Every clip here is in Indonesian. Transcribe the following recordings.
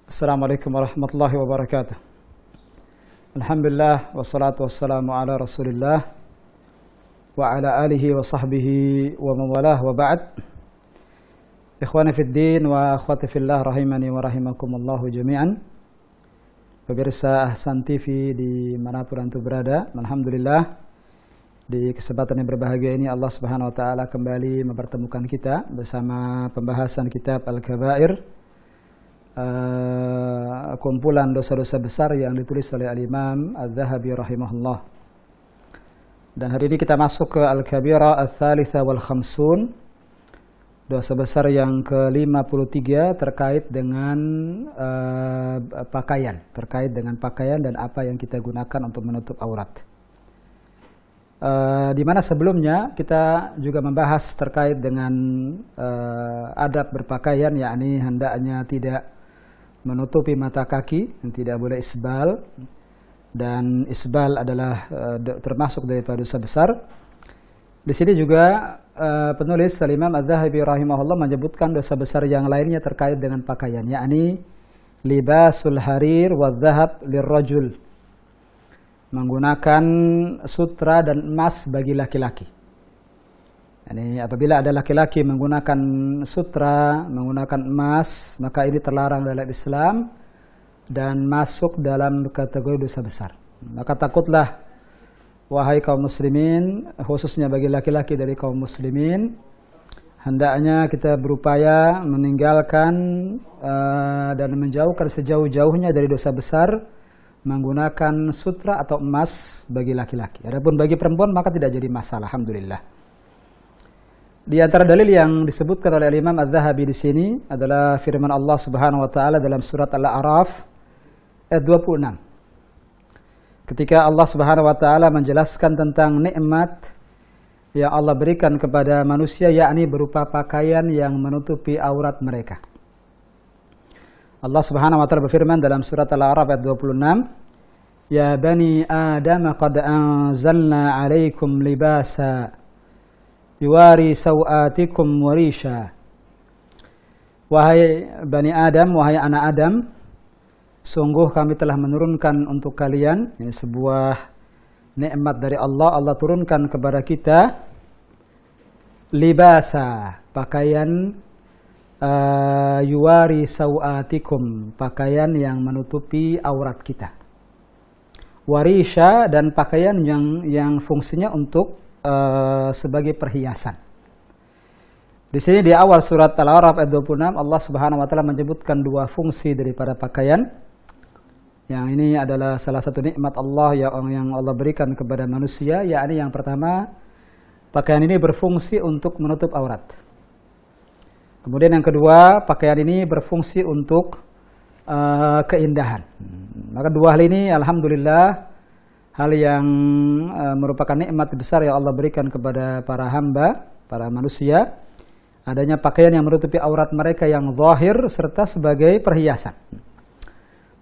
Assalamualaikum warahmatullahi wabarakatuh. Alhamdulillah wassalatu wassalamu ala Rasulillah wa ala alihi wa sahbihi wa mawalah wa ba'd. Ikhwani fid din wa akhwati fillah rahimani wa rahimakumullahu jami'an. Pemirsa Ahsan TV di manapun antum berada, alhamdulillah di kesempatan yang berbahagia ini Allah Subhanahu wa taala kembali mempertemukan kita bersama pembahasan kitab Al-Kabair, kumpulan dosa-dosa besar yang ditulis oleh Al-Imam Adz-Dzahabi rahimahullah. Dan hari ini kita masuk ke Al-Kabira Ats-Tsalitsa wal Khamsun, dosa besar yang ke-53 terkait dengan pakaian dan apa yang kita gunakan untuk menutup aurat. Di mana sebelumnya kita juga membahas terkait dengan adab berpakaian, yakni hendaknya tidak menutupi mata kaki, tidak boleh isbal, dan isbal adalah termasuk daripada dosa besar. Di sini juga penulis Imam Adz-Dzahabi rahimahullah menyebutkan dosa besar yang lainnya terkait dengan pakaian, yakni libasul harir wa dzahab lirrajul, menggunakan sutra dan emas bagi laki-laki. Yani apabila ada laki-laki menggunakan sutra, menggunakan emas, maka ini terlarang dalam Islam dan masuk dalam kategori dosa besar. Maka takutlah wahai kaum muslimin, khususnya bagi laki-laki dari kaum muslimin, hendaknya kita berupaya meninggalkan dan menjauhkan sejauh-jauhnya dari dosa besar menggunakan sutra atau emas bagi laki-laki. Adapun bagi perempuan maka tidak jadi masalah, alhamdulillah. Di antara dalil yang disebutkan oleh Imam Adz-Dzahabi di sini adalah firman Allah Subhanahu wa taala dalam surat Al-A'raf ayat 26. Ketika Allah Subhanahu wa taala menjelaskan tentang nikmat yang Allah berikan kepada manusia, yakni berupa pakaian yang menutupi aurat mereka. Allah Subhanahu wa taala berfirman dalam surat Al-A'raf ayat 26, "Ya bani Adam qad anzalna 'alaikum libasa yuwari sawatikum warisha." Wahai Bani Adam, wahai anak Adam, sungguh kami telah menurunkan untuk kalian, ini sebuah nikmat dari Allah. Allah turunkan kepada kita libasa, pakaian yuwari sawatikum, pakaian yang menutupi aurat kita. Warisha, dan pakaian yang fungsinya untuk sebagai perhiasan. Di sini di awal surat Al-A'raf ayat 26 Allah Subhanahu wa taala menyebutkan dua fungsi daripada pakaian. Yang ini adalah salah satu nikmat Allah yang Allah berikan kepada manusia, yakni yang pertama, pakaian ini berfungsi untuk menutup aurat. Kemudian yang kedua, pakaian ini berfungsi untuk keindahan. Maka dua hal ini alhamdulillah hal yang merupakan nikmat besar yang Allah berikan kepada para hamba, para manusia, adanya pakaian yang menutupi aurat mereka yang zahir serta sebagai perhiasan.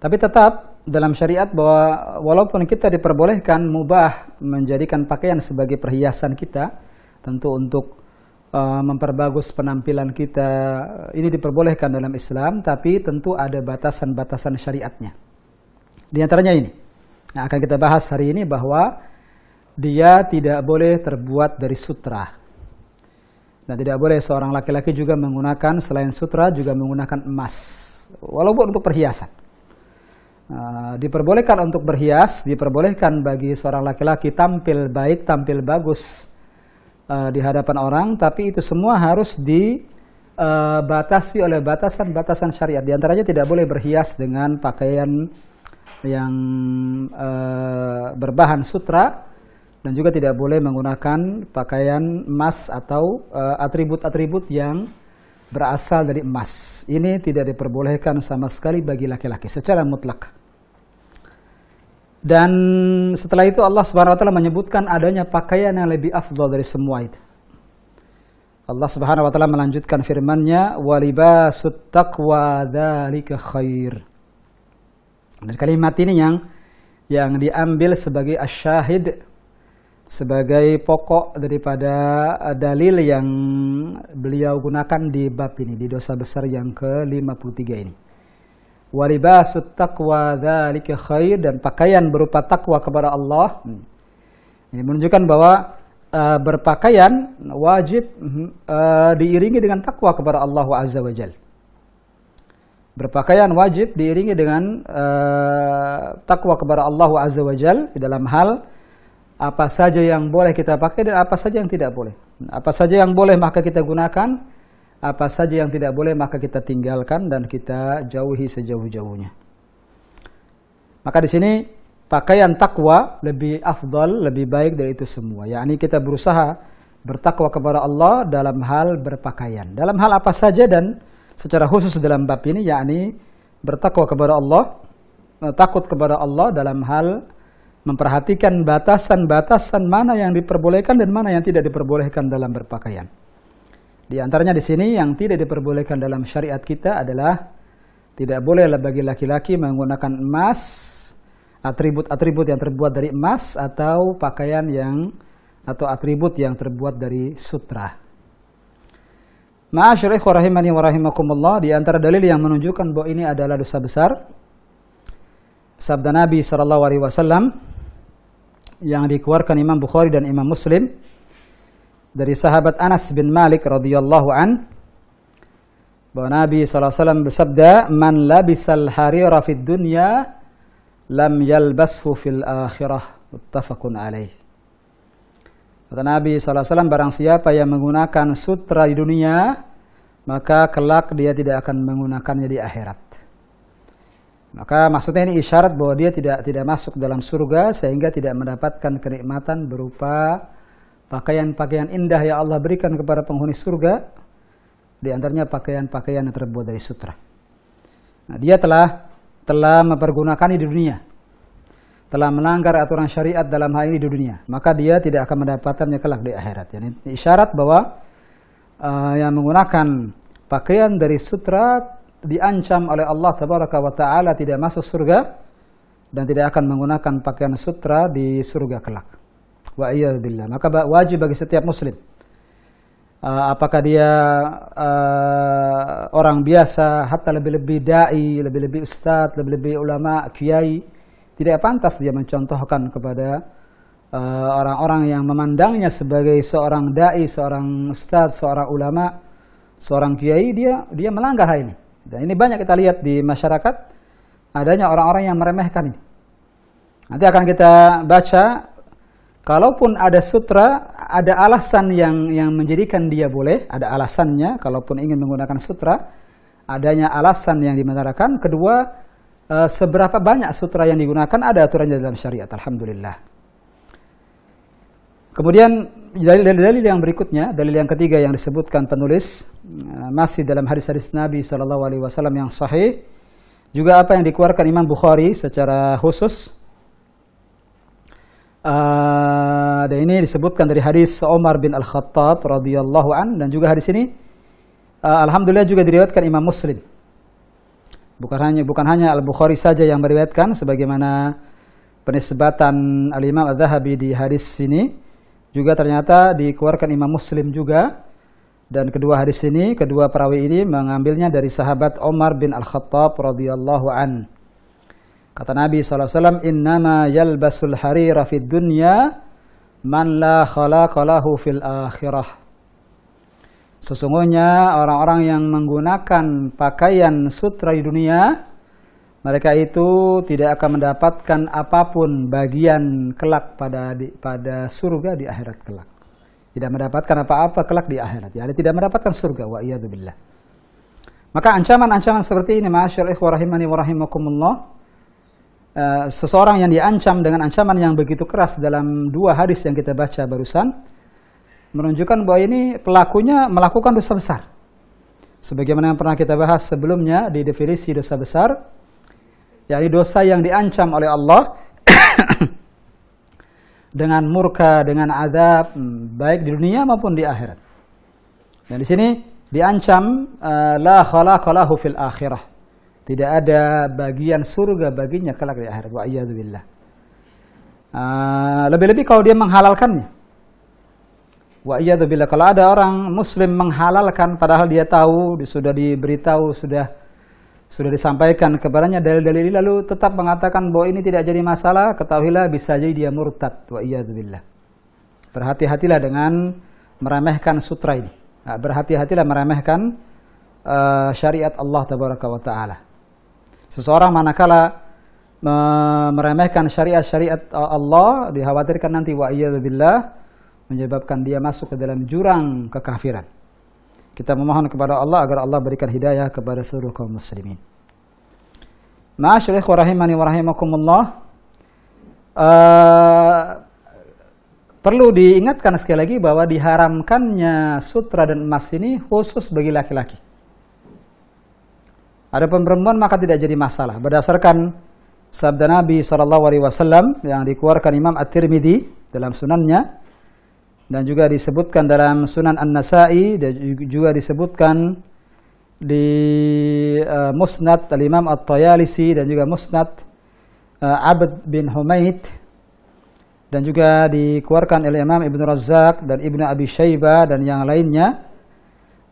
Tapi tetap dalam syariat bahwa walaupun kita diperbolehkan mubah menjadikan pakaian sebagai perhiasan kita, tentu untuk memperbagus penampilan kita, ini diperbolehkan dalam Islam, tapi tentu ada batasan-batasan syariatnya. Di antaranya ini yang akan kita bahas hari ini, bahwa dia tidak boleh terbuat dari sutra. Dan tidak boleh seorang laki-laki juga menggunakan selain sutra juga menggunakan emas, walaupun untuk perhiasan. Diperbolehkan untuk berhias, diperbolehkan bagi seorang laki-laki tampil baik, tampil bagus di hadapan orang, tapi itu semua harus dibatasi oleh batasan-batasan syariat. Di antaranya tidak boleh berhias dengan pakaian yang berbahan sutra, dan juga tidak boleh menggunakan pakaian emas atau atribut-atribut yang berasal dari emas. Ini tidak diperbolehkan sama sekali bagi laki-laki secara mutlak. Dan setelah itu Allah Subhanahu wa taala menyebutkan adanya pakaian yang lebih afdal dari semua itu. Allah Subhanahu wa taala melanjutkan firman-Nya, "Walibasut taqwa dzalika khair." Dan kalimat ini yang diambil sebagai asyahid, sebagai pokok daripada dalil yang beliau gunakan di bab ini, di dosa besar yang ke-53 ini. Wa libasut taqwa dzalika khair, dan pakaian berupa takwa kepada Allah. Ini menunjukkan bahwa berpakaian wajib diiringi dengan takwa kepada Allah Azza wa Jalla. Berpakaian wajib diiringi dengan takwa kepada Allah Azza wa Jalla di dalam hal apa saja yang boleh kita pakai dan apa saja yang tidak boleh. Apa saja yang boleh maka kita gunakan, apa saja yang tidak boleh maka kita tinggalkan dan kita jauhi sejauh-jauhnya. Maka di sini pakaian takwa lebih afdal, lebih baik dari itu semua. Yakni kita berusaha bertakwa kepada Allah dalam hal berpakaian. Dalam hal apa saja dan secara khusus dalam bab ini, yakni bertakwa kepada Allah, takut kepada Allah dalam hal memperhatikan batasan-batasan mana yang diperbolehkan dan mana yang tidak diperbolehkan dalam berpakaian. Di antaranya di sini yang tidak diperbolehkan dalam syariat kita adalah tidak boleh bagi laki-laki menggunakan emas, atribut-atribut yang terbuat dari emas, atau pakaian atau atribut yang terbuat dari sutra. Ma'asyiral ikhwah rahimani wa rahimakumullah, di antara dalil yang menunjukkan bahwa ini adalah dosa besar, sabda Nabi SAW yang dikeluarkan Imam Bukhari dan Imam Muslim dari sahabat Anas bin Malik radhiyallahu an, bahwa Nabi SAW bersabda, "Man labisal harira fid dunya lam yalbashu fil akhirah." Muttafaqun alaih. Kata Nabi SAW, barang siapa yang menggunakan sutra di dunia, maka kelak dia tidak akan menggunakannya di akhirat. Maka maksudnya ini isyarat bahwa dia tidak masuk dalam surga, sehingga tidak mendapatkan kenikmatan berupa pakaian-pakaian indah yang Allah berikan kepada penghuni surga, di antaranya pakaian-pakaian yang terbuat dari sutra. Nah, dia telah mempergunakannya di dunia, telah melanggar aturan syariat dalam hal ini di dunia, maka dia tidak akan mendapatkannya kelak di akhirat. Jadi isyarat bahwa yang menggunakan pakaian dari sutra diancam oleh Allah Tabaraka wa Ta'ala tidak masuk surga dan tidak akan menggunakan pakaian sutra di surga kelak. Wa iyadzubillah. Maka wajib bagi setiap muslim, apakah dia orang biasa, hatta lebih-lebih dai, lebih-lebih ustadz, lebih-lebih ulama, kiai, tidak pantas dia mencontohkan kepada orang-orang yang memandangnya sebagai seorang dai, seorang ustadz, seorang ulama, seorang kiai, dia melanggar hal ini. Dan ini banyak kita lihat di masyarakat, adanya orang-orang yang meremehkan ini. Nanti akan kita baca, kalaupun ada sutra, ada alasan yang menjadikan dia boleh, ada alasannya, kalaupun ingin menggunakan sutra, adanya alasan yang dibenarkan. Kedua, seberapa banyak sutra yang digunakan, ada aturannya dalam syariat, alhamdulillah. Kemudian dalil yang berikutnya, dalil yang ketiga yang disebutkan penulis, masih dalam hadis-hadis Nabi SAW yang sahih, juga apa yang dikeluarkan Imam Bukhari secara khusus. Dan ini disebutkan dari hadis Umar bin Al-Khattab radhiyallahu an, dan juga hadis ini alhamdulillah juga diriwayatkan Imam Muslim. Bukan hanya Al-Bukhari saja yang meriwayatkan, sebagaimana penisbatan Al-Imam Adz-Dzahabi di hadis ini, juga ternyata dikeluarkan Imam Muslim juga. Dan kedua hadis ini, kedua perawi ini mengambilnya dari sahabat Umar bin Al-Khattab radhiyallahu an. Kata Nabi SAW, "Innama yalbasul harira fid dunya man la khalaqa lahu fil akhirah." Sesungguhnya orang-orang yang menggunakan pakaian sutra di dunia, mereka itu tidak akan mendapatkan apapun bagian kelak pada surga di akhirat kelak. Tidak mendapatkan apa-apa kelak di akhirat. Jadi tidak mendapatkan surga, wa iyadzubillah. Maka ancaman-ancaman seperti ini, ma'asyiral ikhwah rahimani wa rahimakumullah, seseorang yang diancam dengan ancaman yang begitu keras dalam dua hadis yang kita baca barusan, menunjukkan bahwa ini pelakunya melakukan dosa besar. Sebagaimana yang pernah kita bahas sebelumnya di definisi dosa besar, yakni dosa yang diancam oleh Allah dengan murka, dengan azab, baik di dunia maupun di akhirat. Dan di sini diancam la khalaqa lahu fil akhirah. Tidak ada bagian surga baginya kelak di akhirat. Wa iyadzubillah. Lebih-lebih kalau dia menghalalkannya. Wa iyadzubillah, kalau ada orang muslim menghalalkan padahal dia tahu, sudah diberitahu, sudah disampaikan kepadanya dalil-dalil ini lalu tetap mengatakan bahwa ini tidak jadi masalah, ketahuilah bisa jadi dia murtad. Wa iyadzubillah. Berhati-hatilah dengan meremehkan sutra ini. Nah, berhati-hatilah meremehkan syariat Allah tabaraka wa taala. Seseorang manakala meremehkan syariat Allah, dikhawatirkan nanti wa iyadzubillah menyebabkan dia masuk ke dalam jurang kekafiran. Kita memohon kepada Allah agar Allah berikan hidayah kepada seluruh kaum muslimin. Ma'asyiral ikhwah rahimani wa rahimakumullah. Perlu diingatkan sekali lagi bahwa diharamkannya sutra dan emas ini khusus bagi laki-laki. Adapun perempuan maka tidak jadi masalah. Berdasarkan sabda Nabi SAW yang dikeluarkan Imam At-Tirmidzi dalam sunannya, dan juga disebutkan dalam Sunan An-Nasa'i, dan juga disebutkan di Musnad Al-Imam At-Tayalisi dan juga Musnad Abd bin Humaid, dan juga dikeluarkan oleh Imam Ibn Razzaq dan Ibn Abi Shaybah dan yang lainnya.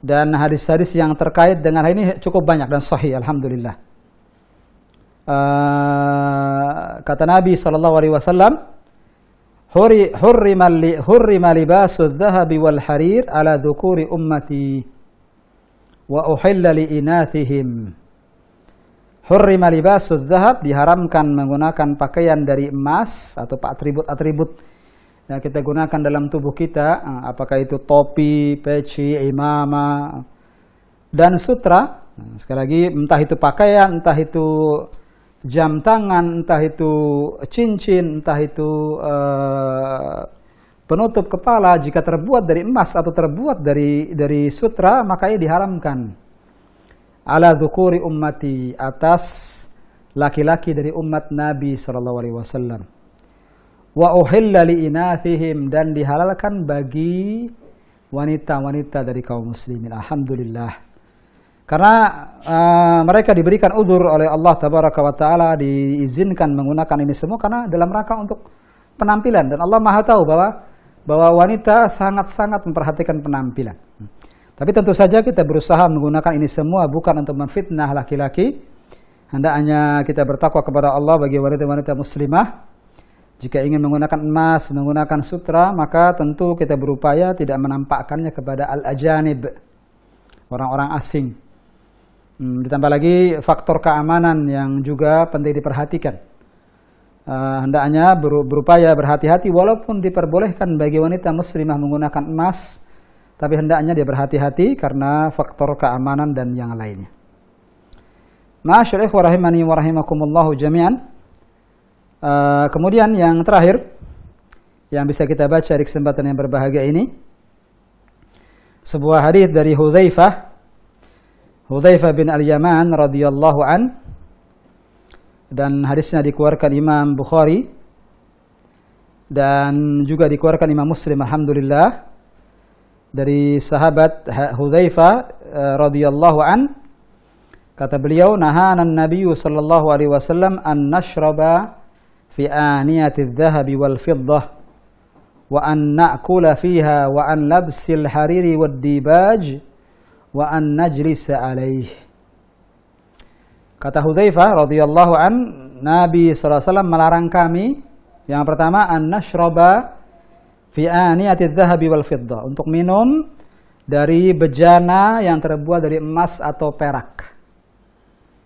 Dan hadis-hadis yang terkait dengan hal ini cukup banyak dan sahih, alhamdulillah. Kata Nabi SAW, hurrima libasu dhahabi wal harir ala dhukuri ummati wa uhilla li inathihim. Hurrima libasu dhahab, diharamkan menggunakan pakaian dari emas atau atribut-atribut yang kita gunakan dalam tubuh kita, apakah itu topi, peci, imamah, dan sutra. Sekali lagi, entah itu pakaian, entah itu jam tangan, entah itu cincin, entah itu penutup kepala, jika terbuat dari emas atau terbuat dari sutra, maka ia diharamkan. Ala dzukuri ummati, atas laki-laki dari umat Nabi SAW. Wa uhilla li inathihim, dan dihalalkan bagi wanita-wanita dari kaum muslimin. Alhamdulillah. Karena mereka diberikan uzur oleh Allah tabaraka wa taala, diizinkan menggunakan ini semua karena dalam rangka untuk penampilan, dan Allah Maha tahu bahwa wanita sangat-sangat memperhatikan penampilan. Tapi tentu saja kita berusaha menggunakan ini semua bukan untuk memfitnah laki-laki. Hendaknya kita bertakwa kepada Allah bagi wanita-wanita muslimah. Jika ingin menggunakan emas, menggunakan sutra, maka tentu kita berupaya tidak menampakkannya kepada al-ajanib, orang-orang asing. Ditambah lagi faktor keamanan yang juga penting diperhatikan. Hendaknya berupaya berhati-hati, walaupun diperbolehkan bagi wanita muslimah menggunakan emas, tapi hendaknya dia berhati-hati karena faktor keamanan dan yang lainnya. Ma'asyiral ikhwah rahimani wa rahimakumullahu jami'an. Kemudian yang terakhir yang bisa kita baca di kesempatan yang berbahagia ini, sebuah hadis dari Hudzaifah bin Al-Yaman radhiyallahu an, dan hadisnya dikeluarkan Imam Bukhari dan juga dikeluarkan Imam Muslim, alhamdulillah, dari sahabat Hudzaifah radhiyallahu an. Kata beliau, nahana an-nabiyyu sallallahu alaihi wasallam an nashraba fi aniyati adh-dhahabi wal fiddah wa an na'kula fiha wa an labsil hariri wad dibaj wa an najlisa alaih. Kata Hudzaifah radhiyallahu an, Nabi sallallahu alaihi wasallam melarang kami, yang pertama an nashraba fi aniyati adh-dhahabi wal fiddah, untuk minum dari bejana yang terbuat dari emas atau perak.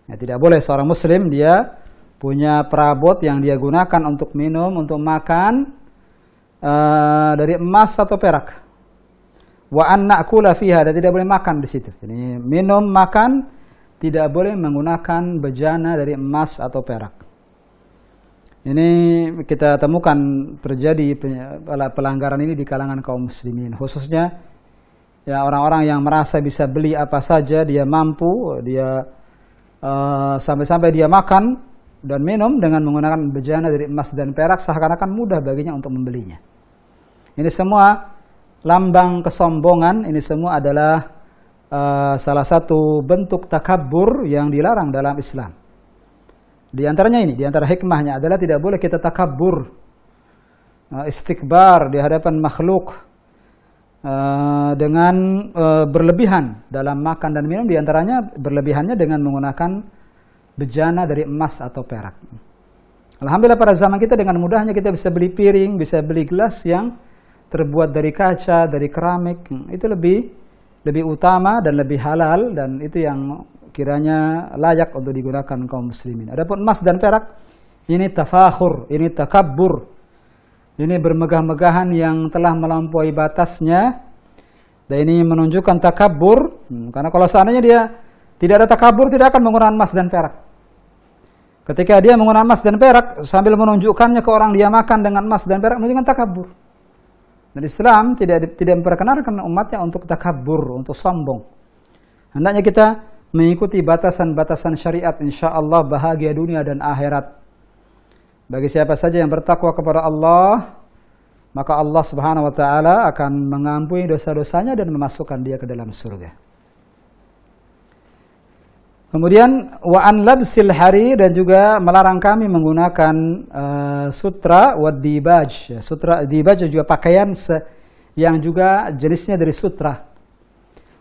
Ya, tidak boleh seorang muslim dia punya perabot yang dia gunakan untuk minum, untuk makan dari emas atau perak. Wa an na'kula fiha, dan tidak boleh makan di situ. Jadi minum, makan tidak boleh menggunakan bejana dari emas atau perak. Ini kita temukan terjadi pelanggaran ini di kalangan kaum muslimin, khususnya ya orang-orang yang merasa bisa beli apa saja, dia mampu, dia sampai-sampai dia makan dan minum dengan menggunakan bejana dari emas dan perak, seakan-akan mudah baginya untuk membelinya. Ini semua lambang kesombongan, ini semua adalah salah satu bentuk takabur yang dilarang dalam Islam. Di antaranya ini, di antara hikmahnya adalah tidak boleh kita takabur, istikbar di hadapan makhluk dengan berlebihan dalam makan dan minum. Di antaranya berlebihannya dengan menggunakan bejana dari emas atau perak. Alhamdulillah pada zaman kita dengan mudahnya kita bisa beli piring, bisa beli gelas yang terbuat dari kaca, dari keramik. Itu lebih utama dan lebih halal, dan itu yang kiranya layak untuk digunakan kaum muslimin. Adapun emas dan perak, ini tafakhur, ini takabbur. Ini bermegah-megahan yang telah melampaui batasnya. Dan ini menunjukkan takabbur, karena kalau seandainya dia tidak ada takabbur, tidak akan menggunakan emas dan perak. Ketika dia menggunakan emas dan perak sambil menunjukkannya ke orang dia makan dengan emas dan perak, menunjukkan takabbur. Dan Islam tidak memperkenalkan umatnya untuk takabbur, untuk sombong. Hendaknya kita mengikuti batasan-batasan syariat, insyaallah bahagia dunia dan akhirat. Bagi siapa saja yang bertakwa kepada Allah, maka Allah Subhanahu wa taala akan mengampuni dosa-dosanya dan memasukkan dia ke dalam surga. Kemudian wa an labsil hari, dan juga melarang kami menggunakan sutra wa dibaj. Sutra dibaj juga pakaian yang juga jenisnya dari sutra.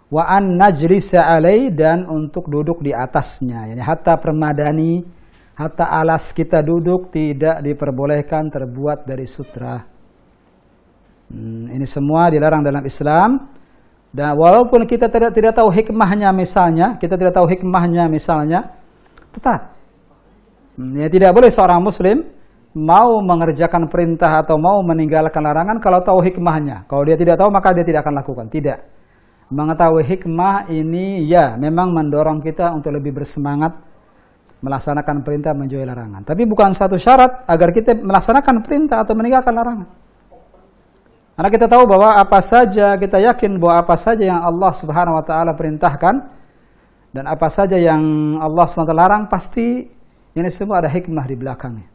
Wa an najlisa alai, dan untuk duduk di atasnya. Yani hatta permadani, hatta alas kita duduk tidak diperbolehkan terbuat dari sutra. Ini semua dilarang dalam Islam. Dan walaupun kita tidak tahu hikmahnya misalnya, tetap ya tidak boleh seorang muslim mau mengerjakan perintah atau mau meninggalkan larangan kalau tahu hikmahnya. Kalau dia tidak tahu maka dia tidak akan lakukan. Tidak. Mengetahui hikmah ini ya memang mendorong kita untuk lebih bersemangat melaksanakan perintah, menjauhi larangan. Tapi bukan satu syarat agar kita melaksanakan perintah atau meninggalkan larangan. Karena kita tahu bahwa apa saja, kita yakin bahwa apa saja yang Allah Subhanahu wa taala perintahkan dan apa saja yang Allah Subhanahu wa taala larang, pasti ini semua ada hikmah di belakangnya.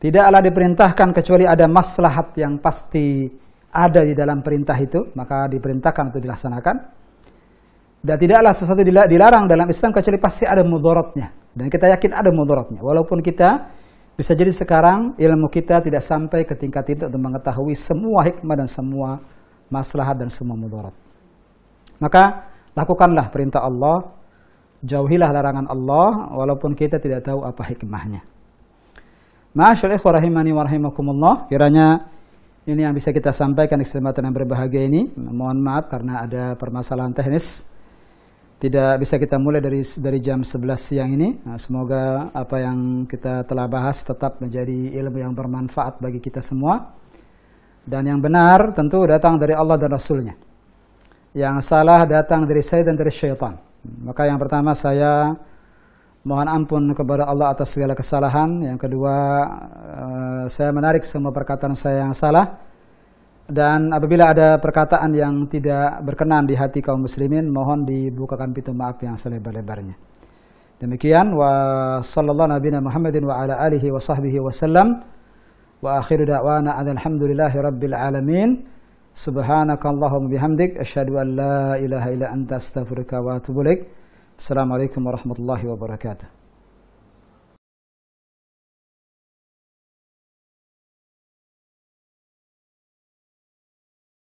Tidaklah diperintahkan kecuali ada maslahat yang pasti ada di dalam perintah itu, maka diperintahkan untuk dilaksanakan. Dan tidaklah sesuatu dilarang dalam Islam kecuali pasti ada mudaratnya. Dan kita yakin ada mudaratnya. Walaupun kita bisa jadi sekarang ilmu kita tidak sampai ke tingkat itu untuk mengetahui semua hikmah dan semua maslahat dan semua mudarat. Maka lakukanlah perintah Allah, jauhilah larangan Allah walaupun kita tidak tahu apa hikmahnya. Ma'asyiral ikhwah rahimani wa rahimakumullah, kiranya ini yang bisa kita sampaikan di kesempatan yang berbahagia ini. Mohon maaf karena ada permasalahan teknis. Tidak bisa kita mulai dari jam 11 siang ini. Nah, semoga apa yang kita telah bahas tetap menjadi ilmu yang bermanfaat bagi kita semua. Dan yang benar tentu datang dari Allah dan Rasulnya. Yang salah datang dari saya dan dari syaitan. Maka yang pertama saya mohon ampun kepada Allah atas segala kesalahan. Yang kedua saya menarik semua perkataan saya yang salah. Dan apabila ada perkataan yang tidak berkenan di hati kaum muslimin, mohon dibukakan pintu maaf yang selebar-lebarnya. Demikian, wa sallallahu nabiyana Muhammadin wa ala alihi wa sahbihi wa sallam. Wa akhiru da'wana alhamdulillahi rabbil alamin. Subhanakallahumma bihamdik, asyhadu an la ilaha illa anta astaghfiruka wa atubu ilaik. Assalamualaikum warahmatullahi wabarakatuh.